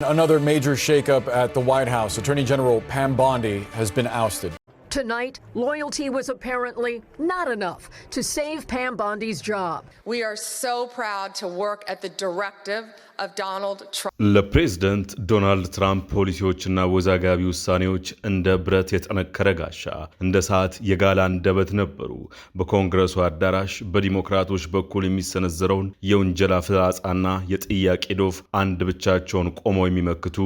Another major shakeup at the White House. Attorney General Pam Bondi has been ousted. Tonight, loyalty was apparently not enough to save Pam Bondi's job. We are so proud to work at the directive of Donald Trump. ለፕሬዝዳንት ዶናልድ ትራምፕ ፖሊሲዎችና ወዛጋቢ ውሳኔዎች እንደ ብረት የጠነከረ ጋሻ እንደ ሰዓት የጋለ አንደበት ነበሩ። በኮንግረሱ አዳራሽ በዲሞክራቶች በኩል የሚሰነዘረውን የውንጀላ ፍላጻና የጥያቄ ዶፍ አንድ ብቻቸውን ቆመው የሚመክቱ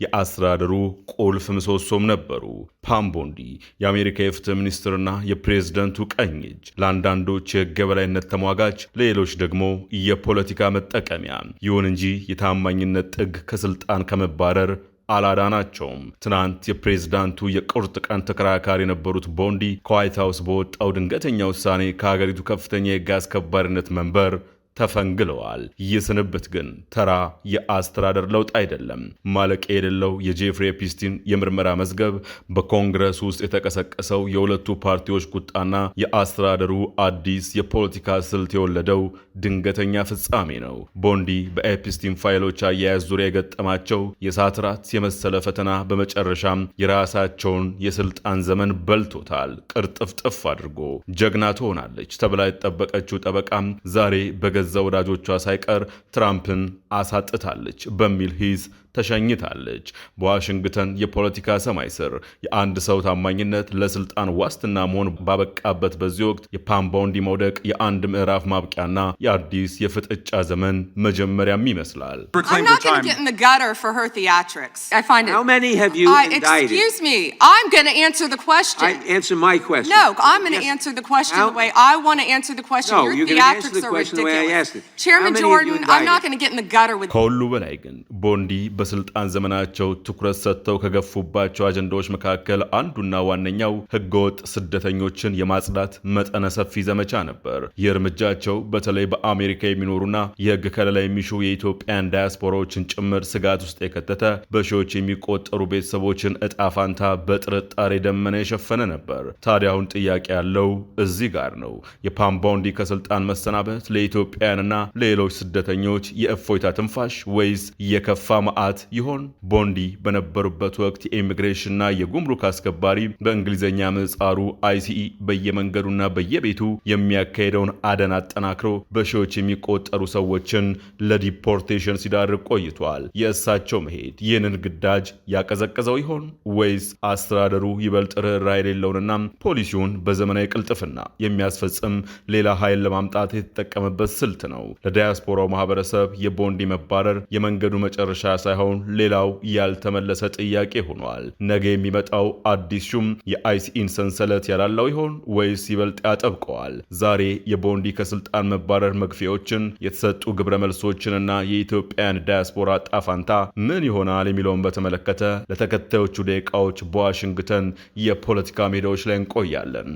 የአስተዳደሩ ቁልፍ ምሰሶም ነበሩ። ፓም ቦንዲ የአሜሪካ የፍትህ ሚኒስትርና የፕሬዝዳንቱ ቀኝ እጅ፣ ለአንዳንዶች የሕግ የበላይነት ተሟጋች፣ ለሌሎች ደግሞ የፖለቲካ መጠቀሚያ። ይሁን እንጂ የታማኝነት ጥግ ከስልጣን ከመባረር አላዳናቸውም። ትናንት የፕሬዝዳንቱ የቁርጥ ቀን ተከራካሪ የነበሩት ቦንዲ ከዋይት ሃውስ በወጣው ድንገተኛ ውሳኔ ከሀገሪቱ ከፍተኛ የሕግ አስከባሪነት መንበር ተፈንግለዋል። ይህ ስንብት ግን ተራ የአስተዳደር ለውጥ አይደለም። ማለቂያ የሌለው የጄፍሪ ኤፕስቲን የምርመራ መዝገብ፣ በኮንግረስ ውስጥ የተቀሰቀሰው የሁለቱ ፓርቲዎች ቁጣና የአስተዳደሩ አዲስ የፖለቲካ ስልት የወለደው ድንገተኛ ፍጻሜ ነው። ቦንዲ በኤፕስቲን ፋይሎች አያያዝ ዙሪያ የገጠማቸው የእሳት ራት የመሰለ ፈተና በመጨረሻም የራሳቸውን የስልጣን ዘመን በልቶታል። ቅርጥፍጥፍ አድርጎ ጀግና ትሆናለች ተብላ የተጠበቀችው ጠበቃም ዛሬ በገዛ ወዳጆቿ ሳይቀር ትራምፕን አሳጥታለች በሚል ሂስ ተሸኝታለች። በዋሽንግተን የፖለቲካ ሰማይ ስር የአንድ ሰው ታማኝነት ለስልጣን ዋስትና መሆን ባበቃበት በዚህ ወቅት የፓም ቦንዲ መውደቅ የአንድ ምዕራፍ ማብቂያና የአዲስ የፍጥጫ ዘመን መጀመሪያም ይመስላል። I'm not going to get in the gutter for her theatrics. I find it. How many have you indicted? Excuse me. I'm going to answer the question. Answer my question. No, I'm going to answer the question the way I want to answer the question. No, Your you're going to answer theatrics the are question the way I ridiculous. asked it. Chairman How many have you Jordan, I'm not indicted? going to get in the gutter with ከሁሉ በላይ ግን ቦንዲ በስልጣን ዘመናቸው ትኩረት ሰጥተው ከገፉባቸው አጀንዳዎች መካከል አንዱና ዋነኛው ህገወጥ ስደተኞችን የማጽዳት መጠነ ሰፊ ዘመቻ ነበር። ይህ እርምጃቸው በተለይ በአሜሪካ የሚኖሩና የህግ ከለላ የሚሹ የኢትዮጵያን ዳያስፖራዎችን ጭምር ስጋት ውስጥ የከተተ፣ በሺዎች የሚቆጠሩ ቤተሰቦችን እጣ ፋንታ በጥርጣሬ ደመና የሸፈነ ነበር። ታዲያ አሁን ጥያቄ ያለው እዚህ ጋር ነው። የፓም ቦንዲ ከስልጣን መሰናበት ለኢትዮጵያውያንና ለሌሎች ስደተኞች የእፎይታ ትንፋሽ ወይስ የከፋ መዓት ይሆን? ቦንዲ በነበሩበት ወቅት የኢሚግሬሽንና የጉምሩክ አስከባሪ በእንግሊዝኛ ምህጻሩ አይሲኢ በየመንገዱና በየቤቱ የሚያካሄደውን አደን አጠናክሮ በሺዎች የሚቆጠሩ ሰዎችን ለዲፖርቴሽን ሲዳርግ ቆይቷል። የእሳቸው መሄድ ይህንን ግዳጅ ያቀዘቀዘው ይሆን ወይስ አስተዳደሩ ይበልጥ ርኅራኄ የሌለውንና ፖሊሲውን በዘመናዊ ቅልጥፍና የሚያስፈጽም ሌላ ኃይል ለማምጣት የተጠቀመበት ስልት ነው? ለዳያስፖራው ማህበረሰብ የቦንዲ መባረር የመንገዱ መጨረሻ ሳይሆን ሌላው ያልተመለሰ ጥያቄ ሆኗል። ነገ የሚመጣው አዲስ ሹም የአይሲኢን ሰንሰለት ያላለው ይሆን ወይስ ይበልጥ ያጠብቀዋል? ዛሬ የቦንዲ ከስልጣን መባረር መግፊያዎችን፣ የተሰጡ ግብረ መልሶችንና የኢትዮጵያን ዳያስፖራ ጣፋንታ ምን ይሆናል የሚለውን በተመለከተ ለተከታዮቹ ደቂቃዎች በዋሽንግተን የፖለቲካ ሜዳዎች ላይ እንቆያለን።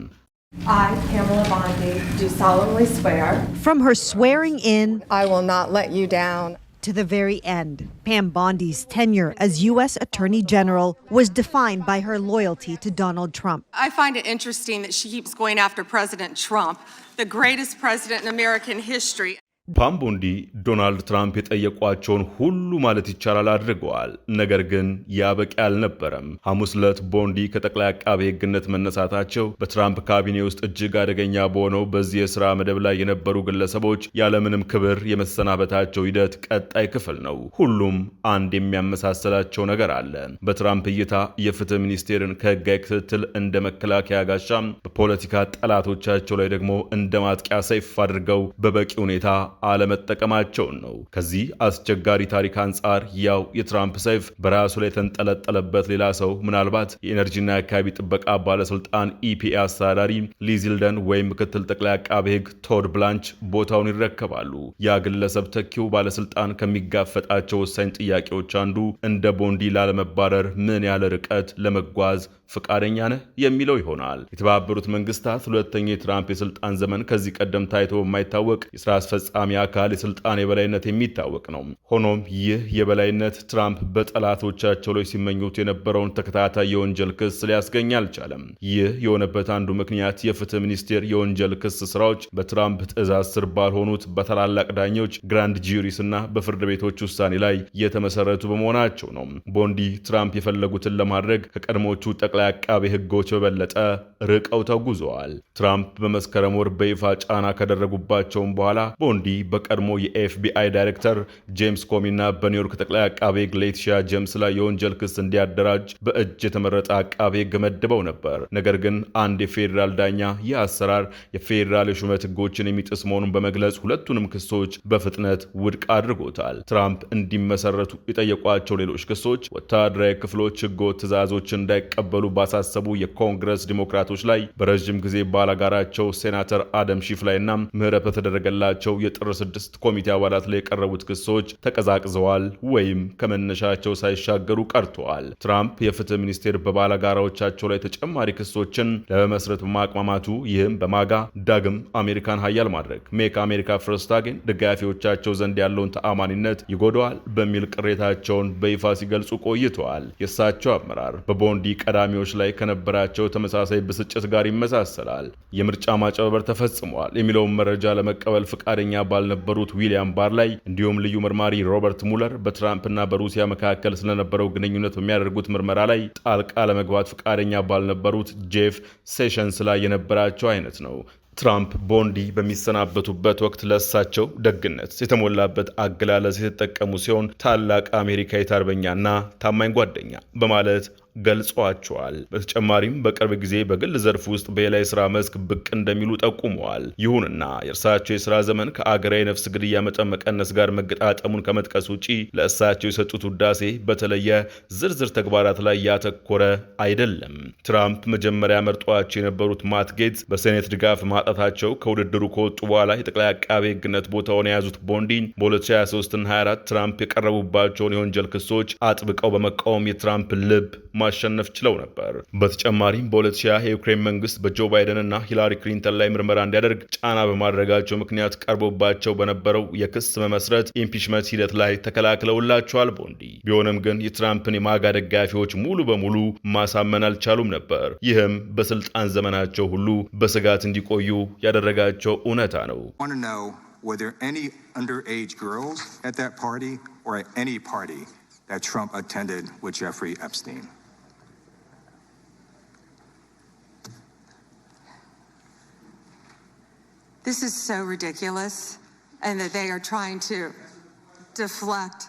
I, Pamela Bondi, do solemnly swear. From her swearing in I will not let you down. to the very end, Pam Bondi's tenure as U.S. Attorney General was defined by her loyalty to Donald Trump. I find it interesting that she keeps going after President Trump, the greatest president in American history. ፓም ቦንዲ ዶናልድ ትራምፕ የጠየቋቸውን ሁሉ ማለት ይቻላል አድርገዋል። ነገር ግን ያበቂ አልነበረም። ሐሙስ ዕለት ቦንዲ ከጠቅላይ አቃቤ ሕግነት መነሳታቸው በትራምፕ ካቢኔ ውስጥ እጅግ አደገኛ በሆነው በዚህ የሥራ መደብ ላይ የነበሩ ግለሰቦች ያለምንም ክብር የመሰናበታቸው ሂደት ቀጣይ ክፍል ነው። ሁሉም አንድ የሚያመሳሰላቸው ነገር አለ። በትራምፕ እይታ የፍትህ ሚኒስቴርን ከሕጋዊ ክትትል እንደ መከላከያ ጋሻም፣ በፖለቲካ ጠላቶቻቸው ላይ ደግሞ እንደ ማጥቂያ ሰይፍ አድርገው በበቂ ሁኔታ አለመጠቀማቸውን ነው። ከዚህ አስቸጋሪ ታሪክ አንጻር ያው የትራምፕ ሰይፍ በራሱ ላይ የተንጠለጠለበት ሌላ ሰው ምናልባት የኤነርጂና የአካባቢ ጥበቃ ባለስልጣን ኢፒኤ አስተዳዳሪ ሊዝልደን ወይም ምክትል ጠቅላይ አቃቤ ሕግ ቶድ ብላንች ቦታውን ይረከባሉ። ያ ግለሰብ ተኪው ባለስልጣን ከሚጋፈጣቸው ወሳኝ ጥያቄዎች አንዱ እንደ ቦንዲ ላለመባረር ምን ያለ ርቀት ለመጓዝ ፍቃደኛ ነህ የሚለው ይሆናል። የተባበሩት መንግስታት ሁለተኛው የትራምፕ የስልጣን ዘመን ከዚህ ቀደም ታይቶ የማይታወቅ የሥራ አስፈጻሚ ተፈጻሚ አካል የስልጣን የበላይነት የሚታወቅ ነው። ሆኖም ይህ የበላይነት ትራምፕ በጠላቶቻቸው ላይ ሲመኙት የነበረውን ተከታታይ የወንጀል ክስ ሊያስገኝ አልቻለም። ይህ የሆነበት አንዱ ምክንያት የፍትህ ሚኒስቴር የወንጀል ክስ ስራዎች በትራምፕ ትዕዛዝ ስር ባልሆኑት በታላላቅ ዳኞች ግራንድ ጁሪስ እና በፍርድ ቤቶች ውሳኔ ላይ የተመሰረቱ በመሆናቸው ነው። ቦንዲ ትራምፕ የፈለጉትን ለማድረግ ከቀድሞቹ ጠቅላይ አቃቤ ሕጎች በበለጠ ርቀው ተጉዘዋል። ትራምፕ በመስከረም ወር በይፋ ጫና ከደረጉባቸውም በኋላ ቦንዲ በቀድሞ የኤፍቢአይ ዳይሬክተር ጄምስ ኮሚና በኒውዮርክ ጠቅላይ አቃቤ ሕግ ሌቲሺያ ጄምስ ላይ የወንጀል ክስ እንዲያደራጅ በእጅ የተመረጠ አቃቤ ሕግ መድበው ነበር። ነገር ግን አንድ የፌዴራል ዳኛ ይህ አሰራር የፌዴራል የሹመት ሕጎችን የሚጥስ መሆኑን በመግለጽ ሁለቱንም ክሶች በፍጥነት ውድቅ አድርጎታል። ትራምፕ እንዲመሰረቱ የጠየቋቸው ሌሎች ክሶች ወታደራዊ ክፍሎች ሕገወጥ ትዕዛዞችን እንዳይቀበሉ ባሳሰቡ የኮንግረስ ዲሞክራቶች ላይ በረዥም ጊዜ ባላጋራቸው ሴናተር አደም ሺፍ ላይና ምህረት በተደረገላቸው የጥር 6 ኮሚቴ አባላት ላይ የቀረቡት ክሶች ተቀዛቅዘዋል ወይም ከመነሻቸው ሳይሻገሩ ቀርተዋል። ትራምፕ የፍትህ ሚኒስቴር በባላጋራዎቻቸው ላይ ተጨማሪ ክሶችን ለመመስረት በማቅማማቱ ይህም በማጋ ዳግም አሜሪካን ሀያል ማድረግ ሜክ አሜሪካ ፈርስት አጌን ደጋፊዎቻቸው ዘንድ ያለውን ተአማኒነት ይጎዳዋል በሚል ቅሬታቸውን በይፋ ሲገልጹ ቆይተዋል። የእሳቸው አመራር በቦንዲ ቀዳሚዎች ላይ ከነበራቸው ተመሳሳይ ብስጭት ጋር ይመሳሰላል። የምርጫ ማጭበርበር ተፈጽሟል የሚለውን መረጃ ለመቀበል ፈቃደኛ ባልነበሩት ዊሊያም ባር ላይ እንዲሁም ልዩ መርማሪ ሮበርት ሙለር በትራምፕና በሩሲያ መካከል ስለነበረው ግንኙነት በሚያደርጉት ምርመራ ላይ ጣልቃ ለመግባት ፈቃደኛ ባልነበሩት ጄፍ ሴሽንስ ላይ የነበራቸው አይነት ነው። ትራምፕ ቦንዲ በሚሰናበቱበት ወቅት ለእሳቸው ደግነት የተሞላበት አገላለጽ የተጠቀሙ ሲሆን ታላቅ አሜሪካዊት አርበኛና ታማኝ ጓደኛ በማለት ገልጿቸዋል። በተጨማሪም በቅርብ ጊዜ በግል ዘርፍ ውስጥ በሌላ የሥራ መስክ ብቅ እንደሚሉ ጠቁመዋል። ይሁንና የእርሳቸው የሥራ ዘመን ከአገራዊ ነፍስ ግድያ መጠን መቀነስ ጋር መገጣጠሙን ከመጥቀስ ውጪ ለእሳቸው የሰጡት ውዳሴ በተለየ ዝርዝር ተግባራት ላይ ያተኮረ አይደለም። ትራምፕ መጀመሪያ መርጧቸው የነበሩት ማት ጌትስ በሴኔት ድጋፍ ማጣታቸው ከውድድሩ ከወጡ በኋላ የጠቅላይ አቃቤ ሕግነት ቦታውን የያዙት ቦንዲ በ2023 እና 24 ትራምፕ የቀረቡባቸውን የወንጀል ክሶች አጥብቀው በመቃወም የትራምፕ ልብ ማሸነፍ ችለው ነበር። በተጨማሪም በ2020 የዩክሬን መንግስት በጆ ባይደን እና ሂላሪ ክሊንተን ላይ ምርመራ እንዲያደርግ ጫና በማድረጋቸው ምክንያት ቀርቦባቸው በነበረው የክስ መመስረት ኢምፒችመንት ሂደት ላይ ተከላክለውላቸዋል። ቦንዲ ቢሆንም ግን የትራምፕን የማጋ ደጋፊዎች ሙሉ በሙሉ ማሳመን አልቻሉም ነበር። ይህም በስልጣን ዘመናቸው ሁሉ በስጋት እንዲቆዩ ያደረጋቸው እውነታ ነው። Were there any underage girls at that party or at any party that Trump attended with Jeffrey Epstein? This is so ridiculous, and that they are trying to deflect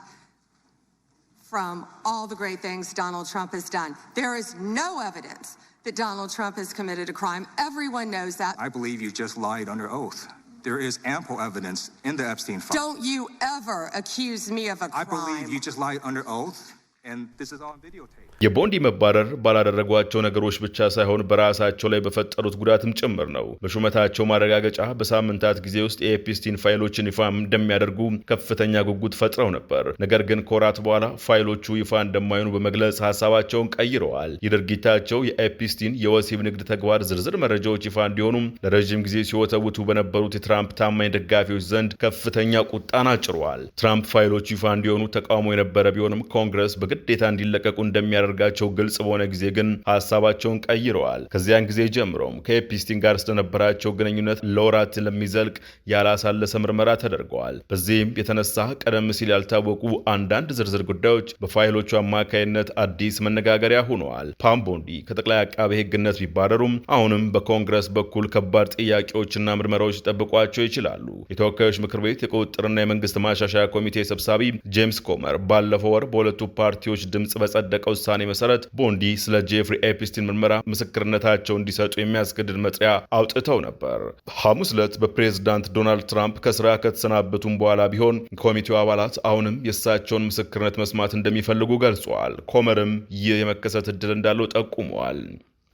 from all the great things Donald Trump has done. There is no evidence that Donald Trump has committed a crime. Everyone knows that. I believe you just lied under oath. There is ample evidence in the Epstein file. Don't you ever accuse me of a crime. I believe you just lied under oath, and this is on videotape. የቦንዲ መባረር ባላደረጓቸው ነገሮች ብቻ ሳይሆን በራሳቸው ላይ በፈጠሩት ጉዳትም ጭምር ነው። በሹመታቸው ማረጋገጫ በሳምንታት ጊዜ ውስጥ የኤፕስቲን ፋይሎችን ይፋ እንደሚያደርጉ ከፍተኛ ጉጉት ፈጥረው ነበር። ነገር ግን ከወራት በኋላ ፋይሎቹ ይፋ እንደማይሆኑ በመግለጽ ሀሳባቸውን ቀይረዋል። የድርጊታቸው የኤፕስቲን የወሲብ ንግድ ተግባር ዝርዝር መረጃዎች ይፋ እንዲሆኑም ለረዥም ጊዜ ሲወተውቱ በነበሩት የትራምፕ ታማኝ ደጋፊዎች ዘንድ ከፍተኛ ቁጣን አጭረዋል። ትራምፕ ፋይሎቹ ይፋ እንዲሆኑ ተቃውሞ የነበረ ቢሆንም ኮንግረስ በግዴታ እንዲለቀቁ እንደሚያደርጋቸው ግልጽ በሆነ ጊዜ ግን ሀሳባቸውን ቀይረዋል። ከዚያን ጊዜ ጀምሮም ከኤፕስቲን ጋር ስለነበራቸው ግንኙነት ለወራት ለሚዘልቅ ያላሳለሰ ምርመራ ተደርገዋል። በዚህም የተነሳ ቀደም ሲል ያልታወቁ አንዳንድ ዝርዝር ጉዳዮች በፋይሎቹ አማካይነት አዲስ መነጋገሪያ ሆነዋል። ፓም ቦንዲ ከጠቅላይ አቃቤ ሕግነት ቢባረሩም አሁንም በኮንግረስ በኩል ከባድ ጥያቄዎችና ምርመራዎች ሊጠብቋቸው ይችላሉ። የተወካዮች ምክር ቤት የቁጥጥርና የመንግስት ማሻሻያ ኮሚቴ ሰብሳቢ ጄምስ ኮመር ባለፈው ወር በሁለቱ ፓርቲዎች ድምጽ በጸደቀው ውሳኔ መሰረት ቦንዲ ስለ ጄፍሪ ኤፕስቲን ምርመራ ምስክርነታቸው እንዲሰጡ የሚያስገድድ መጥሪያ አውጥተው ነበር። ሐሙስ ዕለት በፕሬዝዳንት ዶናልድ ትራምፕ ከስራ ከተሰናበቱም በኋላ ቢሆን ኮሚቴው አባላት አሁንም የእሳቸውን ምስክርነት መስማት እንደሚፈልጉ ገልጸዋል። ኮመርም ይህ የመከሰት ዕድል እንዳለው ጠቁመዋል።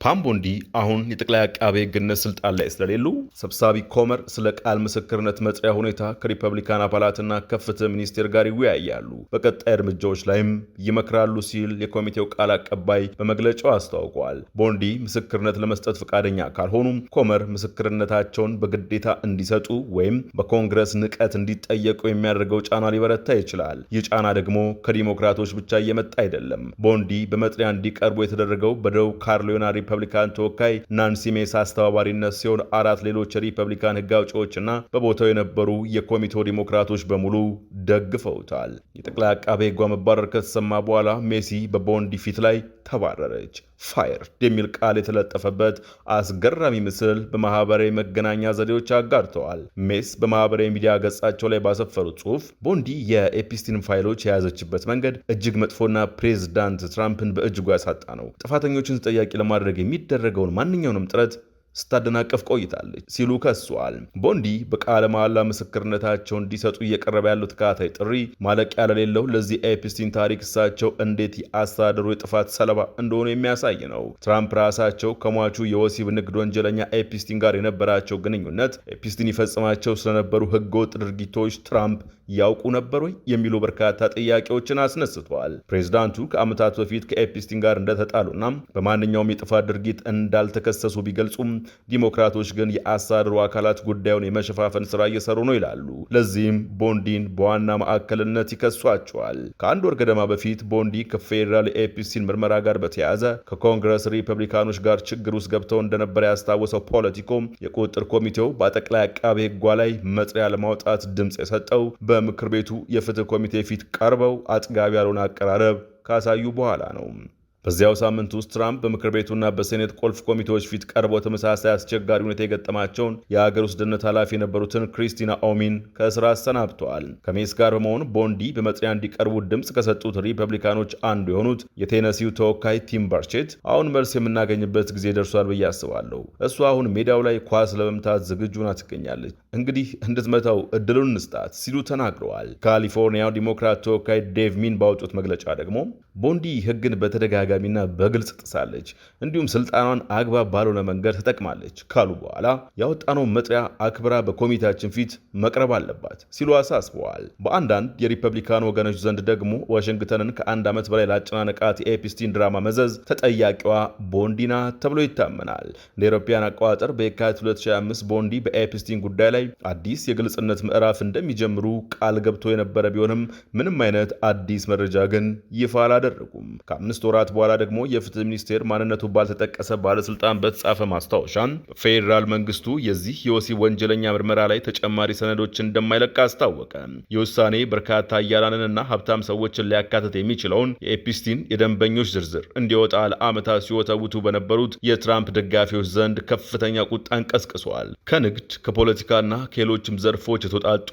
ፓም ቦንዲ አሁን የጠቅላይ አቃቤ ሕግነት ስልጣን ላይ ስለሌሉ ሰብሳቢ ኮመር ስለ ቃል ምስክርነት መጥሪያ ሁኔታ ከሪፐብሊካን አባላትና ከፍትህ ሚኒስቴር ጋር ይወያያሉ፣ በቀጣይ እርምጃዎች ላይም ይመክራሉ ሲል የኮሚቴው ቃል አቀባይ በመግለጫው አስታውቋል። ቦንዲ ምስክርነት ለመስጠት ፈቃደኛ ካልሆኑም ኮመር ምስክርነታቸውን በግዴታ እንዲሰጡ ወይም በኮንግረስ ንቀት እንዲጠየቁ የሚያደርገው ጫና ሊበረታ ይችላል። ይህ ጫና ደግሞ ከዲሞክራቶች ብቻ እየመጣ አይደለም። ቦንዲ በመጥሪያ እንዲቀርቡ የተደረገው በደቡብ ካሮላይና ሪፐብሊካን ተወካይ ናንሲ ሜስ አስተባባሪነት ሲሆን 4 ሌሎች የሪፐብሊካን ሕግ አውጪዎችና በቦታው የነበሩ የኮሚቴው ዲሞክራቶች በሙሉ ደግፈውታል። የጠቅላይ አቃቤ ሕጓ መባረር ከተሰማ በኋላ ሜሲ በቦንዲ ፊት ላይ ተባረረች። ፋየርድ የሚል ቃል የተለጠፈበት አስገራሚ ምስል በማህበራዊ መገናኛ ዘዴዎች አጋርተዋል። ሜስ በማህበራዊ ሚዲያ ገጻቸው ላይ ባሰፈሩት ጽሑፍ ቦንዲ የኤፕስቲን ፋይሎች የያዘችበት መንገድ እጅግ መጥፎና ፕሬዝዳንት ትራምፕን በእጅጉ ያሳጣ ነው። ጥፋተኞችን ተጠያቂ ለማድረግ የሚደረገውን ማንኛውንም ጥረት ስታደናቀፍ ቆይታለች ሲሉ ከሷል። ቦንዲ በቃለ መሐላ ምስክርነታቸው እንዲሰጡ እየቀረበ ያለው ተከታታይ ጥሪ ማለቂያ ለሌለው ለዚህ ኤፕስቲን ታሪክ እሳቸው እንዴት የአስተዳደሩ የጥፋት ሰለባ እንደሆኑ የሚያሳይ ነው። ትራምፕ ራሳቸው ከሟቹ የወሲብ ንግድ ወንጀለኛ ኤፕስቲን ጋር የነበራቸው ግንኙነት ኤፕስቲን ይፈጽማቸው ስለነበሩ ህገወጥ ድርጊቶች ትራምፕ ያውቁ ነበር ወይ የሚሉ በርካታ ጥያቄዎችን አስነስተዋል። ፕሬዝዳንቱ ከዓመታት በፊት ከኤፕስቲን ጋር እንደተጣሉና በማንኛውም የጥፋት ድርጊት እንዳልተከሰሱ ቢገልጹም ዲሞክራቶች ግን የአስተዳደሩ አካላት ጉዳዩን የመሸፋፈን ስራ እየሰሩ ነው ይላሉ። ለዚህም ቦንዲን በዋና ማዕከልነት ይከሷቸዋል። ከአንድ ወር ገደማ በፊት ቦንዲ ከፌዴራል የኤፕስቲን ምርመራ ጋር በተያያዘ ከኮንግረስ ሪፐብሊካኖች ጋር ችግር ውስጥ ገብተው እንደነበረ ያስታወሰው ፖለቲኮ የቁጥጥር ኮሚቴው በጠቅላይ አቃቤ ሕጓ ላይ መጥሪያ ለማውጣት ድምፅ የሰጠው በምክር ቤቱ የፍትህ ኮሚቴ ፊት ቀርበው አጥጋቢ ያልሆነ አቀራረብ ካሳዩ በኋላ ነው። በዚያው ሳምንት ውስጥ ትራምፕ በምክር ቤቱና በሴኔት ቁልፍ ኮሚቴዎች ፊት ቀርበው ተመሳሳይ አስቸጋሪ ሁኔታ የገጠማቸውን የሀገር ውስጥ ደህንነት ኃላፊ የነበሩትን ክሪስቲና ኦሚን ከስራ አሰናብተዋል። ከሜስ ጋር በመሆኑ ቦንዲ በመጥሪያ እንዲቀርቡ ድምፅ ከሰጡት ሪፐብሊካኖች አንዱ የሆኑት የቴነሲው ተወካይ ቲም ባርቼት አሁን መልስ የምናገኝበት ጊዜ ደርሷል ብዬ አስባለሁ። እሱ አሁን ሜዳው ላይ ኳስ ለመምታት ዝግጁ ሆና ትገኛለች፣ እንግዲህ እንድትመታው እድሉን እንስጣት ሲሉ ተናግረዋል። ካሊፎርኒያው ዲሞክራት ተወካይ ዴቭ ሚን ባወጡት መግለጫ ደግሞ ቦንዲ ሕግን በተደጋጋሚና በግልጽ ጥሳለች፣ እንዲሁም ስልጣኗን አግባብ ባልሆነ መንገድ ተጠቅማለች ካሉ በኋላ ያወጣነውን መጥሪያ አክብራ በኮሚቴያችን ፊት መቅረብ አለባት ሲሉ አሳስበዋል። በአንዳንድ የሪፐብሊካን ወገኖች ዘንድ ደግሞ ዋሽንግተንን ከ1 ዓመት በላይ ላጨናነቃት የኤፕስቲን ድራማ መዘዝ ተጠያቂዋ ቦንዲ ናት ተብሎ ይታመናል። እንደ አውሮፓውያን አቆጣጠር በየካቲት 2025 ቦንዲ በኤፕስቲን ጉዳይ ላይ አዲስ የግልጽነት ምዕራፍ እንደሚጀምሩ ቃል ገብቶ የነበረ ቢሆንም ምንም አይነት አዲስ መረጃ ግን ይፋ አላደረጉም። ከ5 ወራት በኋላ ደግሞ የፍትህ ሚኒስቴር ማንነቱ ባልተጠቀሰ ባለስልጣን በተጻፈ ማስታወሻን በፌዴራል መንግስቱ የዚህ የወሲብ ወንጀለኛ ምርመራ ላይ ተጨማሪ ሰነዶችን እንደማይለቅ አስታወቀ። የውሳኔ በርካታ አያላንንና ሀብታም ሰዎችን ሊያካትት የሚችለውን የኤፕስቲን የደንበኞች ዝርዝር እንዲወጣ ለዓመታት ሲወተውቱ በነበሩት የትራምፕ ደጋፊዎች ዘንድ ከፍተኛ ቁጣን ቀስቅሷል። ከንግድ ከፖለቲካና ከሌሎችም ዘርፎች የተውጣጡ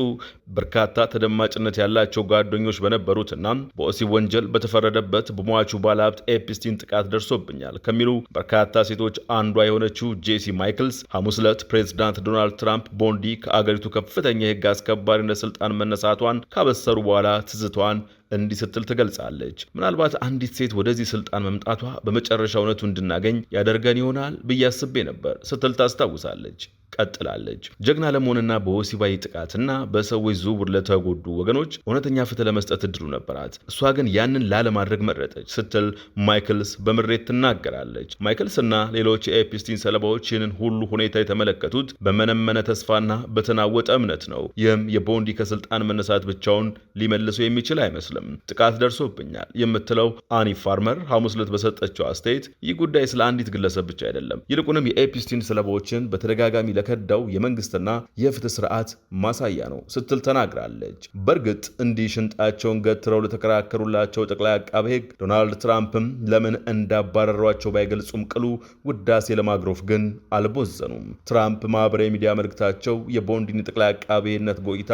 በርካታ ተደማጭነት ያላቸው ጓደኞች በነበሩትና በወሲብ ወንጀል በተፈረደበት በሟቹ ባለሀብት ኤፕስቲን ጥቃት ደርሶብኛል ከሚሉ በርካታ ሴቶች አንዷ የሆነችው ጄሲ ማይክልስ ሐሙስ ዕለት ፕሬዝዳንት ዶናልድ ትራምፕ ቦንዲ ከአገሪቱ ከፍተኛ የህግ አስከባሪነት ስልጣን መነሳቷን ካበሰሩ በኋላ ትዝቷን እንዲህ ስትል ትገልጻለች። ምናልባት አንዲት ሴት ወደዚህ ስልጣን መምጣቷ በመጨረሻ እውነቱ እንድናገኝ ያደርገን ይሆናል ብዬ አስቤ ነበር ስትል ታስታውሳለች። ቀጥላለች። ጀግና ለመሆንና በወሲባዊ ጥቃትና በሰዎች ዝውውር ለተጎዱ ወገኖች እውነተኛ ፍትህ ለመስጠት እድሉ ነበራት። እሷ ግን ያንን ላለማድረግ መረጠች ስትል ማይክልስ በምሬት ትናገራለች። ማይክልስና ሌሎች የኤፕስቲን ሰለባዎች ይህንን ሁሉ ሁኔታ የተመለከቱት በመነመነ ተስፋና በተናወጠ እምነት ነው። ይህም የቦንዲ ከስልጣን መነሳት ብቻውን ሊመልሰው የሚችል አይመስልም። ጥቃት ደርሶብኛል የምትለው አኒ ፋርመር ሐሙስ ዕለት በሰጠችው አስተያየት ይህ ጉዳይ ስለ አንዲት ግለሰብ ብቻ አይደለም፣ ይልቁንም የኤፕስቲን ሰለባዎችን በተደጋጋሚ ለከዳው የመንግስትና የፍትህ ስርዓት ማሳያ ነው ስትል ተናግራለች። በእርግጥ እንዲህ ሽንጣቸውን ገትረው ለተከራከሩላቸው ጠቅላይ አቃቤ ሕግ ዶናልድ ትራምፕም ለምን እንዳባረሯቸው ባይገልጹም ቅሉ ውዳሴ ለማግሮፍ ግን አልቦዘኑም። ትራምፕ ማህበራዊ ሚዲያ መልእክታቸው የቦንዲን ጠቅላይ አቃቤነት ቆይታ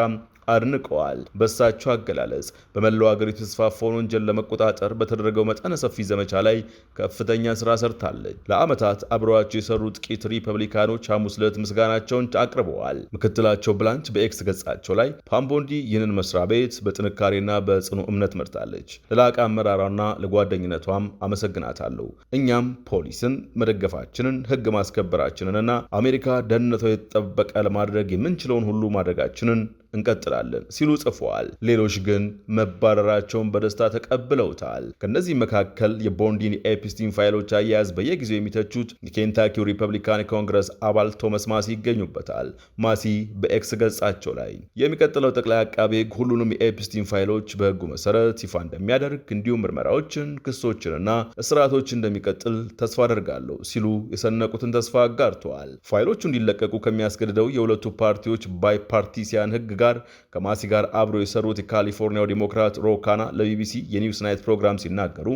አድንቀዋል። በሳቸው አገላለጽ በመላው ሀገሪቱ የተስፋፋውን ወንጀል ለመቆጣጠር በተደረገው መጠነ ሰፊ ዘመቻ ላይ ከፍተኛ ስራ ሰርታለች። ለዓመታት አብረዋቸው የሰሩ ጥቂት ሪፐብሊካኖች ሐሙስ ዕለት ምስጋናቸውን አቅርበዋል። ምክትላቸው ብላንች በኤክስ ገጻቸው ላይ ፓም ቦንዲ ይህንን መስሪያ ቤት በጥንካሬና በጽኑ እምነት መርታለች። ለላቀ አመራሯና ለጓደኝነቷም አመሰግናታለሁ። እኛም ፖሊስን መደገፋችንን፣ ህግ ማስከበራችንንና አሜሪካ ደህንነቷ የተጠበቀ ለማድረግ የምንችለውን ሁሉ ማድረጋችንን እንቀጥላለን ሲሉ ጽፈዋል። ሌሎች ግን መባረራቸውን በደስታ ተቀብለውታል። ከነዚህ መካከል የቦንዲን ኤፕስቲን ፋይሎች አያያዝ በየጊዜው የሚተቹት የኬንታኪው ሪፐብሊካን ኮንግረስ አባል ቶማስ ማሲ ይገኙበታል። ማሲ በኤክስ ገጻቸው ላይ የሚቀጥለው ጠቅላይ አቃቤ ህግ ሁሉንም የኤፕስቲን ፋይሎች በህጉ መሰረት ይፋ እንደሚያደርግ እንዲሁም ምርመራዎችን፣ ክሶችንና እስራቶች እንደሚቀጥል ተስፋ አደርጋለሁ ሲሉ የሰነቁትን ተስፋ አጋርተዋል። ፋይሎቹ እንዲለቀቁ ከሚያስገድደው የሁለቱ ፓርቲዎች ባይፓርቲሲያን ህግ ጋር ከማሲ ጋር አብሮ የሰሩት የካሊፎርኒያው ዲሞክራት ሮ ካና ለቢቢሲ የኒውስ ናይት ፕሮግራም ሲናገሩ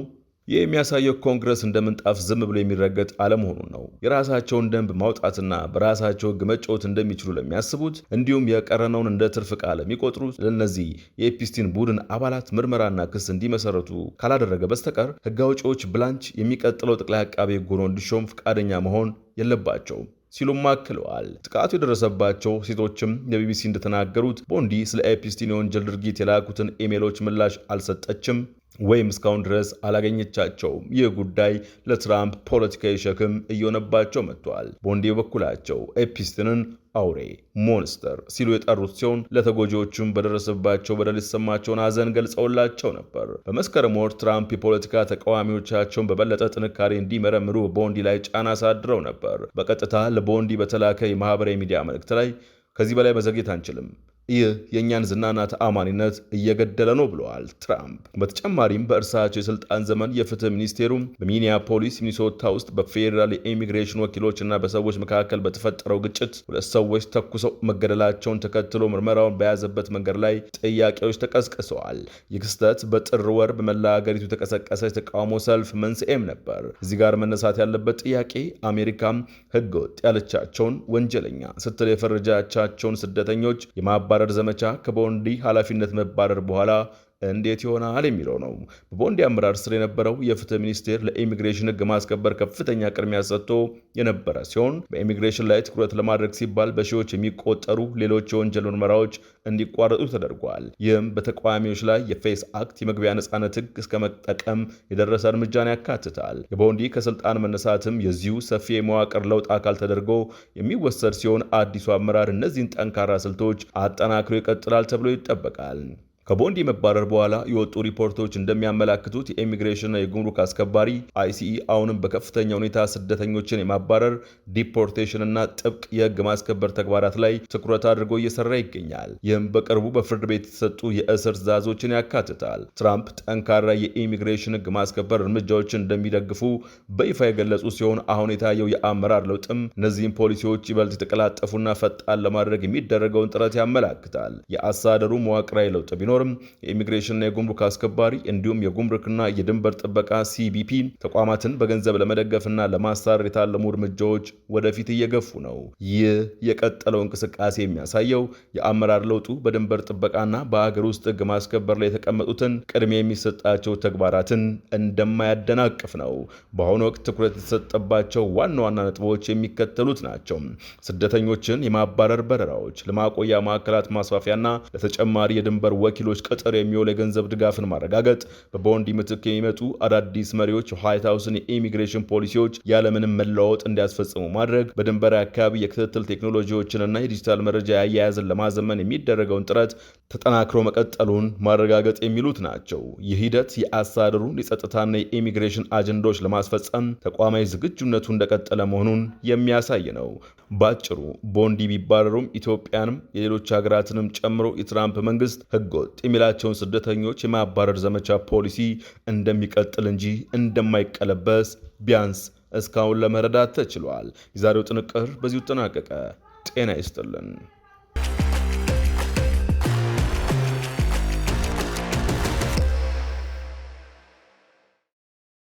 ይህ የሚያሳየው ኮንግረስ እንደ ምንጣፍ ዝም ብሎ የሚረገጥ አለመሆኑን ነው። የራሳቸውን ደንብ ማውጣትና በራሳቸው ህግ መጫወት እንደሚችሉ ለሚያስቡት እንዲሁም የቀረነውን እንደ ትርፍ ቃል ለሚቆጥሩት ለእነዚህ የኤፕስቲን ቡድን አባላት ምርመራና ክስ እንዲመሰረቱ ካላደረገ በስተቀር ህግ አውጪዎች ብላንች የሚቀጥለው ጠቅላይ አቃቤ ህግ ሆኖ እንዲሾም ፈቃደኛ መሆን የለባቸውም ሲሉም አክለዋል። ጥቃቱ የደረሰባቸው ሴቶችም ለቢቢሲ እንደተናገሩት ቦንዲ ስለ ኤፕስቲን የወንጀል ድርጊት የላኩትን ኢሜሎች ምላሽ አልሰጠችም ወይም እስካሁን ድረስ አላገኘቻቸውም። ይህ ጉዳይ ለትራምፕ ፖለቲካዊ ሸክም እየሆነባቸው መጥቷል። ቦንዲ በበኩላቸው ኤፕስቲንን አውሬ ሞንስተር ሲሉ የጠሩት ሲሆን ለተጎጂዎቹም በደረሰባቸው በደል የተሰማቸውን ሐዘን ገልጸውላቸው ነበር። በመስከረም ወር ትራምፕ የፖለቲካ ተቃዋሚዎቻቸውን በበለጠ ጥንካሬ እንዲመረምሩ ቦንዲ ላይ ጫና አሳድረው ነበር። በቀጥታ ለቦንዲ በተላከ የማህበራዊ ሚዲያ መልእክት ላይ ከዚህ በላይ መዘግየት አንችልም፣ ይህ የእኛን ዝናና ተአማኒነት እየገደለ ነው ብለዋል ትራምፕ። በተጨማሪም በእርሳቸው የስልጣን ዘመን የፍትህ ሚኒስቴሩ በሚኒያፖሊስ ሚኒሶታ ውስጥ በፌዴራል የኢሚግሬሽን ወኪሎችና በሰዎች መካከል በተፈጠረው ግጭት 2 ሰዎች ተኩሰው መገደላቸውን ተከትሎ ምርመራውን በያዘበት መንገድ ላይ ጥያቄዎች ተቀስቅሰዋል። ይህ ክስተት በጥር ወር በመላ ሀገሪቱ የተቀሰቀሰ የተቃውሞ ሰልፍ መንስኤም ነበር። እዚህ ጋር መነሳት ያለበት ጥያቄ አሜሪካም ህገወጥ ያለቻቸውን ወንጀለኛ ስትል የፈረጃቻቸውን ስደተኞች የማባረር ዘመቻ ከቦንዲ ኃላፊነት መባረር በኋላ እንዴት ይሆናል የሚለው ነው። በቦንዲ አመራር ስር የነበረው የፍትህ ሚኒስቴር ለኢሚግሬሽን ህግ ማስከበር ከፍተኛ ቅድሚያ ሰጥቶ የነበረ ሲሆን በኢሚግሬሽን ላይ ትኩረት ለማድረግ ሲባል በሺዎች የሚቆጠሩ ሌሎች የወንጀል ምርመራዎች እንዲቋረጡ ተደርጓል። ይህም በተቃዋሚዎች ላይ የፌስ አክት የመግቢያ ነጻነት ህግ እስከ መጠቀም የደረሰ እርምጃን ያካትታል። የቦንዲ ከስልጣን መነሳትም የዚሁ ሰፊ የመዋቅር ለውጥ አካል ተደርጎ የሚወሰድ ሲሆን አዲሱ አመራር እነዚህን ጠንካራ ስልቶች አጠናክሮ ይቀጥላል ተብሎ ይጠበቃል። ከቦንዲ መባረር በኋላ የወጡ ሪፖርቶች እንደሚያመላክቱት የኢሚግሬሽንና የጉምሩክ አስከባሪ አይሲኢ አሁንም በከፍተኛ ሁኔታ ስደተኞችን የማባረር ዲፖርቴሽንና ጥብቅ የህግ ማስከበር ተግባራት ላይ ትኩረት አድርጎ እየሰራ ይገኛል። ይህም በቅርቡ በፍርድ ቤት የተሰጡ የእስር ትዕዛዞችን ያካትታል። ትራምፕ ጠንካራ የኢሚግሬሽን ህግ ማስከበር እርምጃዎችን እንደሚደግፉ በይፋ የገለጹ ሲሆን አሁን የታየው የአመራር ለውጥም እነዚህም ፖሊሲዎች ይበልጥ የተቀላጠፉና ፈጣን ለማድረግ የሚደረገውን ጥረት ያመላክታል። የአስተዳደሩ መዋቅራዊ ለውጥ ቢኖር የኢሚግሬሽንና የጉምሩክ አስከባሪ እንዲሁም የጉምሩክና የድንበር ጥበቃ ሲቢፒ ተቋማትን በገንዘብ ለመደገፍና ለማሳረር የታለሙ እርምጃዎች ወደፊት እየገፉ ነው። ይህ የቀጠለው እንቅስቃሴ የሚያሳየው የአመራር ለውጡ በድንበር ጥበቃና በሀገር ውስጥ ህግ ማስከበር ላይ የተቀመጡትን ቅድሚያ የሚሰጣቸው ተግባራትን እንደማያደናቅፍ ነው። በአሁኑ ወቅት ትኩረት የተሰጠባቸው ዋና ዋና ነጥቦች የሚከተሉት ናቸው። ስደተኞችን የማባረር በረራዎች፣ ለማቆያ ማዕከላት ማስፋፊያና ለተጨማሪ የድንበር ወኪሎች ቅጥር የሚውል የገንዘብ ድጋፍን ማረጋገጥ፣ በቦንዲ ምትክ የሚመጡ አዳዲስ መሪዎች ዋይት ሃውስን የኢሚግሬሽን ፖሊሲዎች ያለምንም መለዋወጥ እንዲያስፈጽሙ ማድረግ፣ በድንበር አካባቢ የክትትል ቴክኖሎጂዎችንና የዲጂታል መረጃ አያያዝን ለማዘመን የሚደረገውን ጥረት ተጠናክሮ መቀጠሉን ማረጋገጥ የሚሉት ናቸው። ይህ ሂደት የአስተዳደሩን የጸጥታና የኢሚግሬሽን አጀንዳዎች ለማስፈጸም ተቋማዊ ዝግጁነቱ እንደቀጠለ መሆኑን የሚያሳይ ነው። ባጭሩ ቦንዲ ቢባረሩም ኢትዮጵያንም የሌሎች ሀገራትንም ጨምሮ የትራምፕ መንግስት ህገወጥ የሚላቸውን ስደተኞች የማባረር ዘመቻ ፖሊሲ እንደሚቀጥል እንጂ እንደማይቀለበስ ቢያንስ እስካሁን ለመረዳት ተችሏል። የዛሬው ጥንቅር በዚሁ ተጠናቀቀ። ጤና ይስጥልን።